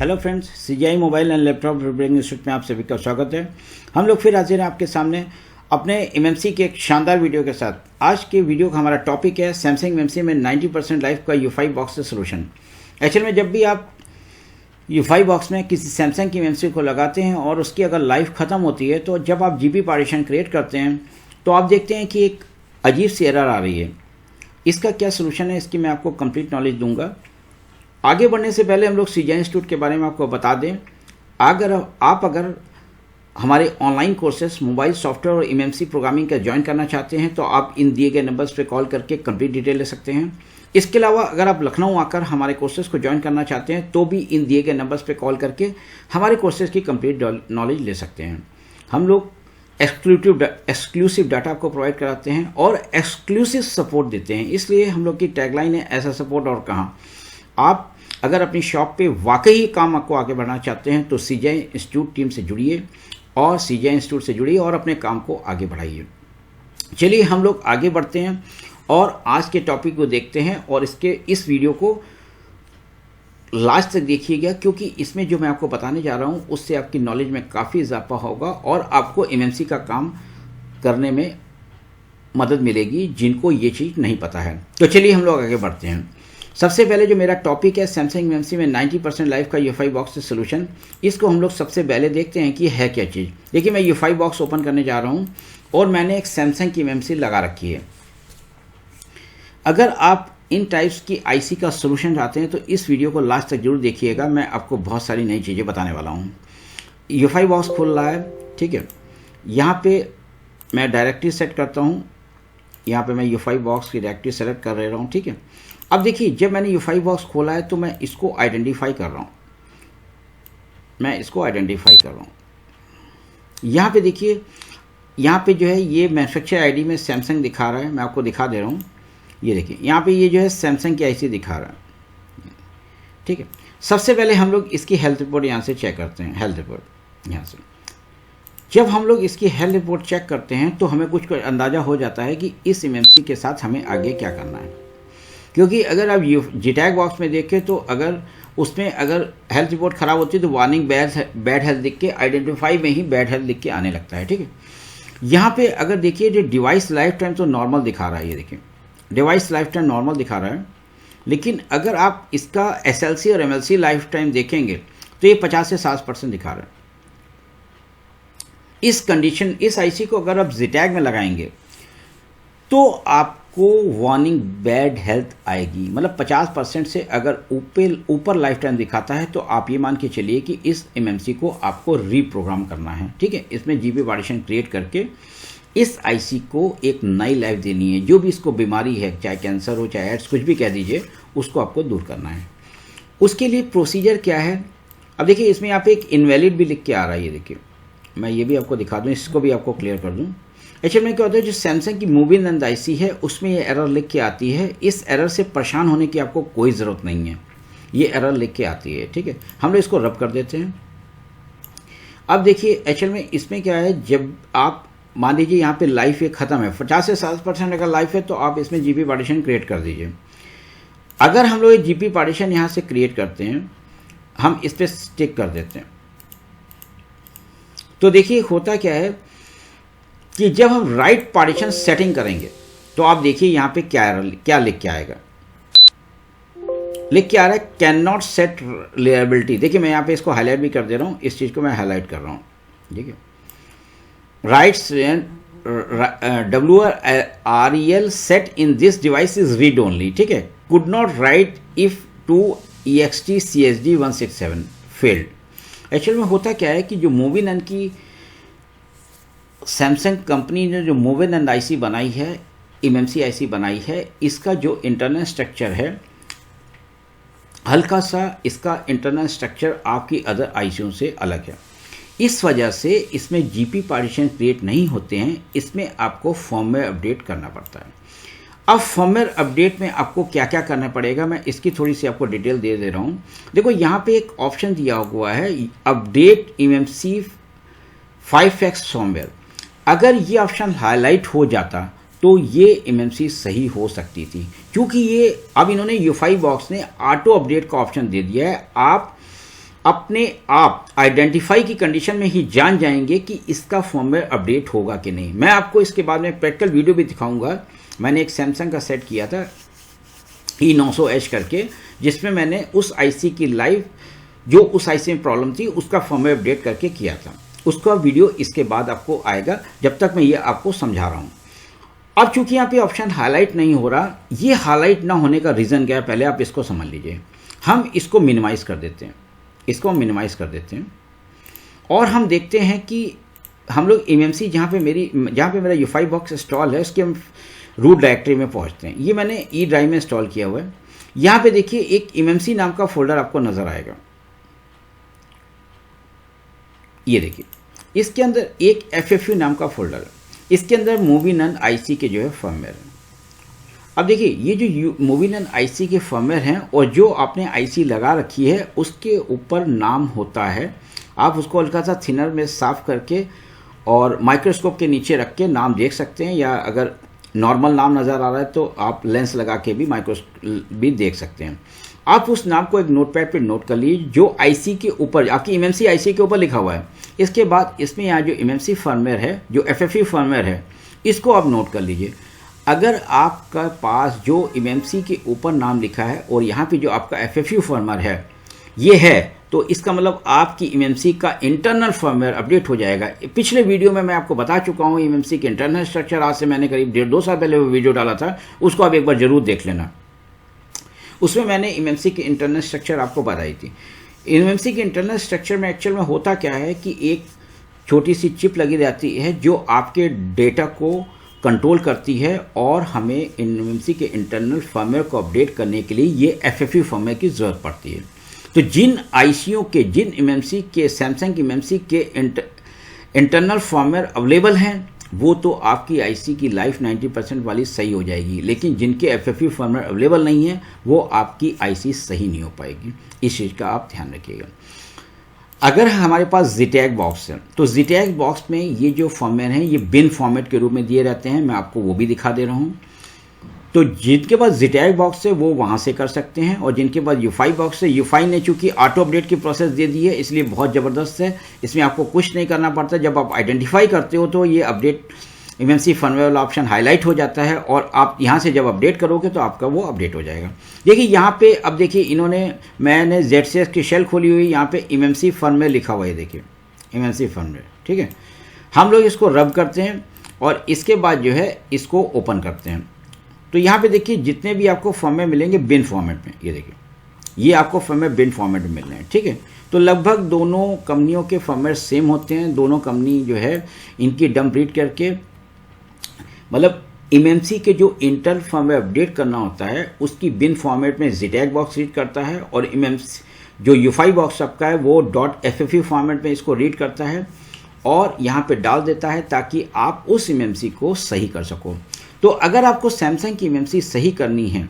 Hello friends, CGI mobile and laptop repairing institute में आप सभी का स्वागत है। हम लोग फिर हाजिर हैं आपके सामने अपने एमएमसी के एक शानदार वीडियो के साथ। आज के वीडियो का हमारा टॉपिक है सैमसंग एमएमसी में 90% लाइफ का U5 बॉक्स से सोल्यूशन। एक्चुअल में जब भी आप U5 बॉक्स में किसी सैमसंग की एमएमसी को लगाते हैं और उसकी अगर लाइफ ख़त्म होती है तो जब आप जीबी पार्टीशन क्रिएट करते हैं तो आप देखते हैं कि एक अजीब सी एरर आ रही है। इसका क्या सोल्यूशन है, इसकी मैं आपको कंप्लीट नॉलेज दूंगा। आगे बढ़ने से पहले हम लोग सीजीआई इंस्टीट्यूट के बारे में आपको बता दें। अगर हमारे ऑनलाइन कोर्सेस मोबाइल सॉफ्टवेयर और एमएमसी प्रोग्रामिंग का ज्वाइन करना चाहते हैं तो आप इन दिए गए नंबर्स पे कॉल करके कंप्लीट डिटेल ले सकते हैं। इसके अलावा अगर आप लखनऊ आकर हमारे कोर्सेज को ज्वाइन करना चाहते हैं तो भी इन दिए गए नंबर्स पे कॉल करके हमारे कोर्सेज की कंप्लीट नॉलेज ले सकते हैं। हम लोग एक्सक्लूसिव डाटा आपको प्रोवाइड कराते हैं और एक्सक्लूसिव सपोर्ट देते हैं। इसलिए हम लोग की टैगलाइन है, ऐसा सपोर्ट और कहाँ। आप अगर अपनी शॉप पे वाकई काम आपको आगे बढ़ाना चाहते हैं तो सीजीआई इंस्टीट्यूट टीम से जुड़िए और सीजीआई इंस्टीट्यूट से जुड़िए और अपने काम को आगे बढ़ाइए। चलिए हम लोग आगे बढ़ते हैं और आज के टॉपिक को देखते हैं और इस वीडियो को लास्ट तक देखिएगा, क्योंकि इसमें जो मैं आपको बताने जा रहा हूँ उससे आपकी नॉलेज में काफ़ी इजाफा होगा और आपको एमएमसी का काम करने में मदद मिलेगी जिनको ये चीज़ नहीं पता है। तो चलिए हम लोग आगे बढ़ते हैं। सबसे पहले जो मेरा टॉपिक है सैमसंग एमएमसी में 90% लाइफ का U5 बॉक्स से सोल्यूशन, इसको हम लोग सबसे पहले देखते हैं कि है क्या चीज़। देखिए, मैं U5 बॉक्स ओपन करने जा रहा हूँ और मैंने एक सैमसंग की एमएमसी लगा रखी है। अगर आप इन टाइप्स की आईसी का सोल्यूशन चाहते हैं तो इस वीडियो को लास्ट तक जरूर देखिएगा। मैं आपको बहुत सारी नई चीज़ें बताने वाला हूँ। U5 बॉक्स खुल रहा है, ठीक है। यहाँ पे मैं डायरेक्टरी सेट करता हूँ। यहाँ पे मैं U5 बॉक्स की डायरेक्टरी सेलेक्ट कर रहा हूँ, ठीक है। अब देखिए, जब मैंने U5 बॉक्स खोला है तो मैं इसको आइडेंटिफाई कर रहा हूँ। यहाँ पे देखिए, यहाँ पे जो है ये मैन्युफैक्चर आईडी में सैमसंग दिखा रहा है। मैं आपको दिखा दे रहा हूँ। ये देखिए, यहाँ पे ये जो है सैमसंग की आईसी दिखा रहा है, ठीक है। सबसे पहले हम लोग इसकी हेल्थ रिपोर्ट यहाँ से चेक करते हैं। हेल्थ रिपोर्ट यहाँ से जब हम लोग इसकी हेल्थ रिपोर्ट चेक करते हैं तो हमें कुछ अंदाज़ा हो जाता है कि इस एमएमसी के साथ हमें आगे क्या करना है। क्योंकि अगर आप जीटैग बॉक्स में देखें तो अगर उसमें अगर हेल्थ रिपोर्ट ख़राब होती है तो वार्निंग बैड हेल्थ लिख के आइडेंटिफाई में ही बैड हेल्थ लिख के आने लगता है, ठीक है। यहाँ पे अगर देखिए, जो डिवाइस लाइफ टाइम तो नॉर्मल दिखा रहा है। ये देखिए, डिवाइस लाइफ टाइम नॉर्मल दिखा रहा है, लेकिन अगर आप इसका SLC और MLC लाइफ टाइम देखेंगे तो ये 50 से 60% दिखा रहा है। इस आईसी को अगर आप जीटैग में लगाएंगे तो आपको वार्निंग बैड हेल्थ आएगी। मतलब 50% से अगर ऊपर लाइफ टाइम दिखाता है तो आप ये मान के चलिए कि इस एमएमसी को आपको रीप्रोग्राम करना है, ठीक है। इसमें जीबी पार्टीशन क्रिएट करके इस आईसी को एक नई लाइफ देनी है। जो भी इसको बीमारी है, चाहे कैंसर हो चाहे एड्स, कुछ भी कह दीजिए, उसको आपको दूर करना है। उसके लिए प्रोसीजर क्या है। अब देखिए, इसमें यहाँ पे एक इनवैलिड भी लिख के आ रहा है। ये देखिए, मैं ये भी आपको दिखा दूँ, इसको भी आपको क्लियर कर दूँ। एक्चुअली में क्या होता है, जो सैमसंग की मूविंग एंड आईसी है उसमें ये एरर लिख के आती है। इस एरर से परेशान होने की आपको कोई ज़रूरत नहीं है, ये एरर लिख के आती है, ठीक है। हम लोग इसको रब कर देते हैं। अब देखिए, एक्चुअल में इसमें क्या है, जब आप मान लीजिए यहाँ पे लाइफ ये ख़त्म है, 50 से 60% अगर लाइफ है तो आप इसमें जीबी पार्टीशन क्रिएट कर दीजिए। अगर हम लोग जीबी पार्टीशन यहाँ से क्रिएट करते हैं, हम इस पर स्टिक कर देते हैं, तो देखिए होता क्या है कि जब हम राइट पार्टीशन सेटिंग करेंगे तो आप देखिए यहाँ पे क्या लिख के आएगा। लिख के आ रहा है कैन नॉट सेट रिलायबिलिटी। देखिए, मैं यहाँ पे इसको हाईलाइट भी कर दे रहा हूँ। इस चीज़ को मैं हाईलाइट कर रहा हूँ, ठीक है। Rights WREL set in this device is read only, ठीक है। Could not right if two EXT CSD 167 failed. Actual में होता क्या है कि जो मूविंग एंड की सैमसंग कंपनी ने जो मूविंग एंड आईसी बनाई है, एमएमसी आईसी बनाई है, इसका जो इंटरनल स्ट्रक्चर है, हल्का सा इसका इंटरनल स्ट्रक्चर आपकी अदर आईसीओ से अलग है। इस वजह से इसमें जीपी पार्टीशन क्रिएट नहीं होते हैं। इसमें आपको फर्मवेयर अपडेट करना पड़ता है। अब फर्मवेयर अपडेट में आपको क्या क्या करना पड़ेगा, मैं इसकी थोड़ी सी आपको डिटेल दे रहा हूँ। देखो, यहाँ पे एक ऑप्शन दिया हुआ है अपडेट एमएमसी 5X फर्मवेयर। अगर ये ऑप्शन हाईलाइट हो जाता तो ये एमएमसी सही हो सकती थी, क्योंकि ये अब इन्होंने U5 बॉक्स ने ऑटो अपडेट का ऑप्शन दे दिया है। आप अपने आप आइडेंटिफाई की कंडीशन में ही जान जाएंगे कि इसका फर्मवेयर अपडेट होगा कि नहीं। मैं आपको इसके बाद में प्रैक्टिकल वीडियो भी दिखाऊंगा। मैंने एक सैमसंग का सेट किया था E900H करके, जिसमें मैंने उस आईसी की लाइव जो उस आईसी में प्रॉब्लम थी उसका फर्मवेयर अपडेट करके किया था। उसका वीडियो इसके बाद आपको आएगा, जब तक मैं ये आपको समझा रहा हूँ। अब चूंकि यहाँ पे ऑप्शन हाईलाइट नहीं हो रहा, ये हाईलाइट ना होने का रीज़न क्या है पहले आप इसको समझ लीजिए। हम इसको मिनिमाइज़ कर देते हैं, इसको हम मिनिमाइज़ कर देते हैं और हम देखते हैं कि हम लोग एमएमसी जहाँ पे मेरा U5 बॉक्स इंस्टॉल है उसके हम रूट डायरेक्टरी में पहुँचते हैं। ये मैंने ई ड्राइव में इंस्टॉल किया हुआ है। यहाँ पे देखिए एक एमएमसी नाम का फोल्डर आपको नज़र आएगा, ये देखिए इसके अंदर एक FFU नाम का फोल्डर है, इसके अंदर मूवी नन आईसी के जो है फर्मवेयर है। अब देखिए ये जो मूवी नन आईसी के फर्मवेयर हैं और जो आपने आईसी लगा रखी है उसके ऊपर नाम होता है। आप उसको हल्का सा थिनर में साफ करके और माइक्रोस्कोप के नीचे रख के नाम देख सकते हैं, या अगर नॉर्मल नाम नज़र आ रहा है तो आप लेंस लगा के भी माइक्रोस्कोप भी देख सकते हैं। आप उस नाम को एक नोटपैड पे नोट कर लीजिए जो आईसी के ऊपर, आपकी एमएमसी आईसी के ऊपर लिखा हुआ है। इसके बाद इसमें यहाँ जो एमएमसी फर्मवेयर है, जो FFU फर्मवेयर है, इसको आप नोट कर लीजिए। अगर आपका पास जो एमएमसी के ऊपर नाम लिखा है और यहाँ पे जो आपका FFU फर्मवेयर है ये है, तो इसका मतलब आपकी एमएमसी का इंटरनल फर्मवेयर अपडेट हो जाएगा। पिछले वीडियो में मैं आपको बता चुका हूँ एमएमसी के इंटरनल स्ट्रक्चर, आज से मैंने करीब 1.5-2 साल पहले वो वीडियो डाला था, उसको आप एक बार जरूर देख लेना। उसमें मैंने एमएमसी के इंटरनल स्ट्रक्चर आपको बताई थी। एमएमसी के इंटरनल स्ट्रक्चर में एक्चुअल में होता क्या है कि एक छोटी सी चिप लगी रहती है जो आपके डेटा को कंट्रोल करती है और हमें एमएमसी के इंटरनल फर्मवेयर को अपडेट करने के लिए ये FFU फर्मवेयर की ज़रूरत पड़ती है। तो जिन आईसीओ के, जिन एमएमसी के, सैमसंग की एमएमसी के इंटरनल फर्मवेयर अवेलेबल हैं वो तो आपकी आईसी की लाइफ 90% वाली सही हो जाएगी, लेकिन जिनके FFU फर्मवेयर अवेलेबल नहीं है वो आपकी आईसी सही नहीं हो पाएगी। इस चीज़ का आप ध्यान रखिएगा। अगर हमारे पास ZTAG बॉक्स है तो ZTAG बॉक्स में ये जो फर्मवेयर हैं ये बिन फॉर्मेट के रूप में दिए रहते हैं, मैं आपको वो भी दिखा दे रहा हूँ। तो जिनके पास ZTAG बॉक्स है वो वहाँ से कर सकते हैं, और जिनके पास U5 बॉक्स है, U5 ने चूंकि ऑटो अपडेट की प्रोसेस दे दी है इसलिए बहुत ज़बरदस्त है, इसमें आपको कुछ नहीं करना पड़ता। जब आप आइडेंटिफाई करते हो तो ये अपडेट एमएमसी फर्मवेयर वाला ऑप्शन हाईलाइट हो जाता है और आप यहाँ से जब अपडेट करोगे तो आपका वो अपडेट हो जाएगा। देखिए यहाँ पे अब देखिए मैंने ZCS की शेल खोली हुई, यहाँ पे एमएमसी फर्मवेयर लिखा हुआ है, देखिए एमएमसी फर्मवेयर, ठीक है। हम लोग इसको रब करते हैं और इसके बाद जो है इसको ओपन करते हैं। तो यहाँ पे देखिए जितने भी आपको फर्मवेयर मिलेंगे बिन फॉर्मेट में, ये देखिए ये आपको फर्मवेयर बिन फॉर्मेट में मिल रहे हैं, ठीक है। तो लगभग दोनों कंपनियों के फर्मवेयर सेम होते हैं। दोनों कंपनी जो है इनकी डंप रीड करके, मतलब एमएमसी के जो इंटर फर्मवेयर अपडेट करना होता है उसकी बिन फॉर्मेट में ZTAG बॉक्स रीड करता है, और एमएमसी जो U5 बॉक्स आपका है वो .FFU फॉर्मेट में इसको रीड करता है और यहाँ पे डाल देता है ताकि आप उस एमएमसी को सही कर सको। तो अगर आपको सैमसंग की एमएमसी सही करनी है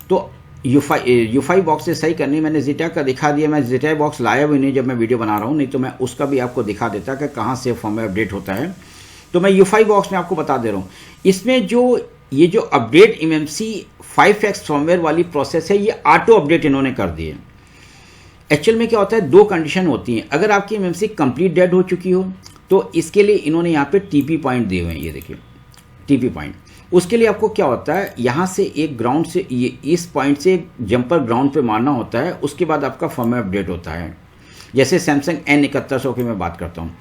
तो U5 बॉक्स से सही करनी, मैंने ZTAG का दिखा दिया। मैं ZTAG बॉक्स लाया भी नहीं जब मैं वीडियो बना रहा हूँ, नहीं तो मैं उसका भी आपको दिखा देता कि कहाँ से फर्मवेयर अपडेट होता है। तो मैं U5 बॉक्स में आपको बता दे रहा हूँ। इसमें ये जो अपडेट एमएमसी 5X फर्मवेयर वाली प्रोसेस है ये ऑटो अपडेट इन्होंने कर दी है। एक्चुअल में क्या होता है, दो कंडीशन होती हैं। अगर आपकी एमएमसी कंप्लीट डेड हो चुकी हो तो इसके लिए इन्होंने यहाँ पे TP पॉइंट दिए हुए हैं, ये देखिए TP पॉइंट। उसके लिए आपको क्या होता है, यहाँ से एक ग्राउंड से ये इस पॉइंट से एक जंपर ग्राउंड पे मारना होता है, उसके बाद आपका फर्मवेयर अपडेट होता है। जैसे सैमसंग N7100 की मैं बात करता हूँ,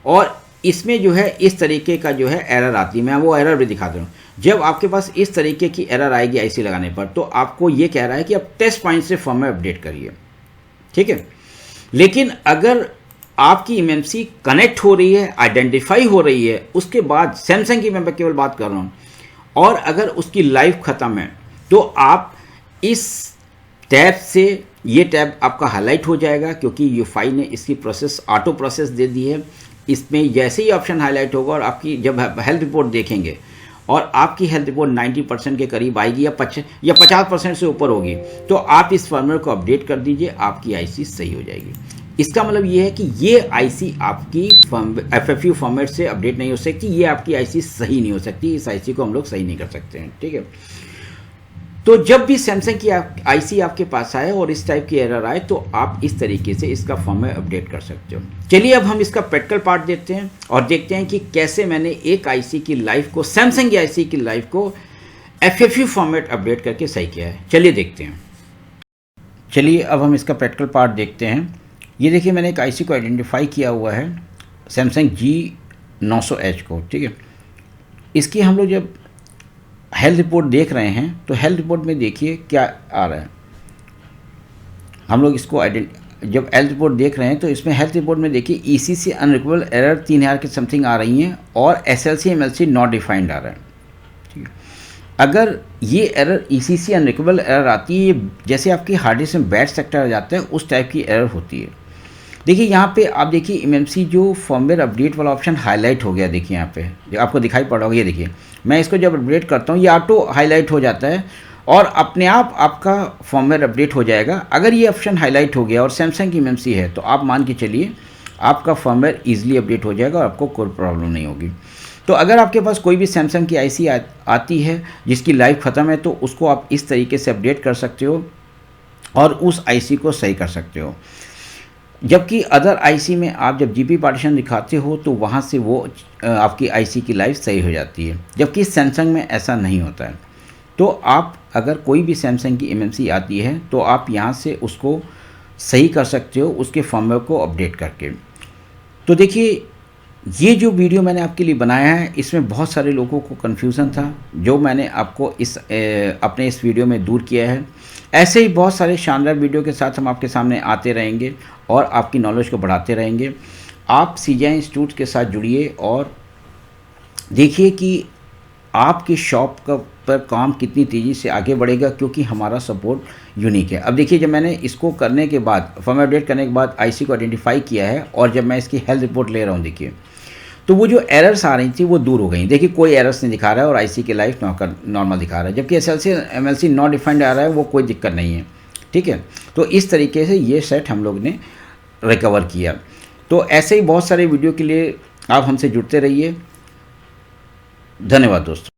और इसमें जो है इस तरीके का जो है एरर आती है। मैं वो एरर भी दिखा दे रहा हूँ। जब आपके पास इस तरीके की एरर आएगी आईसी लगाने पर तो आपको ये कह रहा है कि आप टेस्ट पॉइंट से फर्मवेयर अपडेट करिए, ठीक है। लेकिन अगर आपकी एमएमसी कनेक्ट हो रही है, आइडेंटिफाई हो रही है, उसके बाद सैमसंग की मैं केवल बात कर रहा हूँ, और अगर उसकी लाइफ ख़त्म है तो आप इस टैब से, ये टैब आपका हाईलाइट हो जाएगा क्योंकि U5 ने इसकी प्रोसेस ऑटो प्रोसेस दे दी है। इसमें जैसे ही ऑप्शन हाईलाइट होगा और आपकी जब हेल्थ रिपोर्ट देखेंगे और आपकी हेल्थ रिपोर्ट 90% के करीब आएगी या 50% से ऊपर होगी तो आप इस फर्मवेयर को अपडेट कर दीजिए, आपकी आईसी सही हो जाएगी। इसका मतलब ये है कि ये आईसी आपकी FFU फॉर्मेट से अपडेट नहीं हो सकती, ये आपकी आईसी सही नहीं हो सकती, इस आईसी को हम लोग सही नहीं कर सकते हैं, ठीक है। तो जब भी सैमसंग की आईसी आपके पास आए और इस टाइप की एरर आए तो आप इस तरीके से इसका फॉर्मवेयर अपडेट कर सकते हो। चलिए अब हम इसका प्रैक्टिकल पार्ट देखते हैं और देखते हैं कि कैसे मैंने एक आईसी की लाइफ को, सैमसंग की आईसी की लाइफ को FFU फॉर्मेट अपडेट करके सही किया है। चलिए देखते हैं। चलिए अब हम इसका प्रैक्टिकल पार्ट देखते हैं। ये देखिए मैंने एक आईसी को आइडेंटिफाई किया हुआ है, सैमसंग G900H को, ठीक है। इसकी हम लोग जब हेल्थ रिपोर्ट देख रहे हैं तो हेल्थ रिपोर्ट में देखिए क्या आ रहा है। हम लोग इसको जब हेल्थ रिपोर्ट देख रहे हैं तो इसमें हेल्थ रिपोर्ट में देखिए ECC अनरिकवेबल एरर 3000 के समथिंग आ रही हैं और SLC MLC नॉट डिफाइंड आ रहा है, ठीक है। अगर ये एरर ECC अनरिकवेबल एरर आती है, जैसे आपकी हार्ड डिस्क में बैड सेक्टर आ जाता है, उस टाइप की एरर होती है। देखिए यहाँ पे आप देखिए MMC जो फॉर्मवेयर अपडेट वाला ऑप्शन हाईलाइट हो गया, देखिए यहाँ पे जो आपको दिखाई पड़ रहा होगा, ये देखिए मैं इसको जब अपडेट करता हूँ ये ऑटो हाईलाइट हो जाता है और अपने आप आपका फॉर्मवेयर अपडेट हो जाएगा। अगर ये ऑप्शन हाईलाइट हो गया और सैमसंग की MMC है तो आप मान के चलिए आपका फॉर्मवेयर ईजिली अपडेट हो जाएगा और आपको कोई प्रॉब्लम नहीं होगी। तो अगर आपके पास कोई भी सैमसंग की आईसी आती है जिसकी लाइफ ख़त्म है तो उसको आप इस तरीके से अपडेट कर सकते हो और उस आईसी को सही कर सकते हो। जबकि अदर आईसी में आप जब जीपी पार्टीशन दिखाते हो तो वहाँ से वो आपकी आईसी की लाइफ सही हो जाती है, जबकि सैमसंग में ऐसा नहीं होता है। तो आप अगर कोई भी सैमसंग की MMC आती है तो आप यहाँ से उसको सही कर सकते हो उसके फॉर्मवेयर को अपडेट करके। तो देखिए ये जो वीडियो मैंने आपके लिए बनाया है इसमें बहुत सारे लोगों को कन्फ्यूज़न था, जो मैंने आपको अपने इस वीडियो में दूर किया है। ऐसे ही बहुत सारे शानदार वीडियो के साथ हम आपके सामने आते रहेंगे और आपकी नॉलेज को बढ़ाते रहेंगे। आप CGI इंस्टीट्यूट के साथ जुड़िए और देखिए कि आपकी शॉप पर काम कितनी तेज़ी से आगे बढ़ेगा, क्योंकि हमारा सपोर्ट यूनिक है। अब देखिए जब मैंने इसको करने के बाद, फॉर्मवेयर अपडेट करने के बाद आईसी को आइडेंटिफाई किया है और जब मैं इसकी हेल्थ रिपोर्ट ले रहा हूँ, देखिए तो वो जो एरर्स आ रही थी वो दूर हो गई। देखिए कोई एरर्स नहीं दिखा रहा है और आईसी की लाइफ नॉर्मल दिखा रहा है, जबकि SLC MLC नॉट डिफाइंड आ रहा है, वो कोई दिक्कत नहीं है, ठीक है। तो इस तरीके से ये सेट हम लोग ने रिकवर किया। तो ऐसे ही बहुत सारे वीडियो के लिए आप हमसे जुड़ते रहिए। धन्यवाद दोस्तों।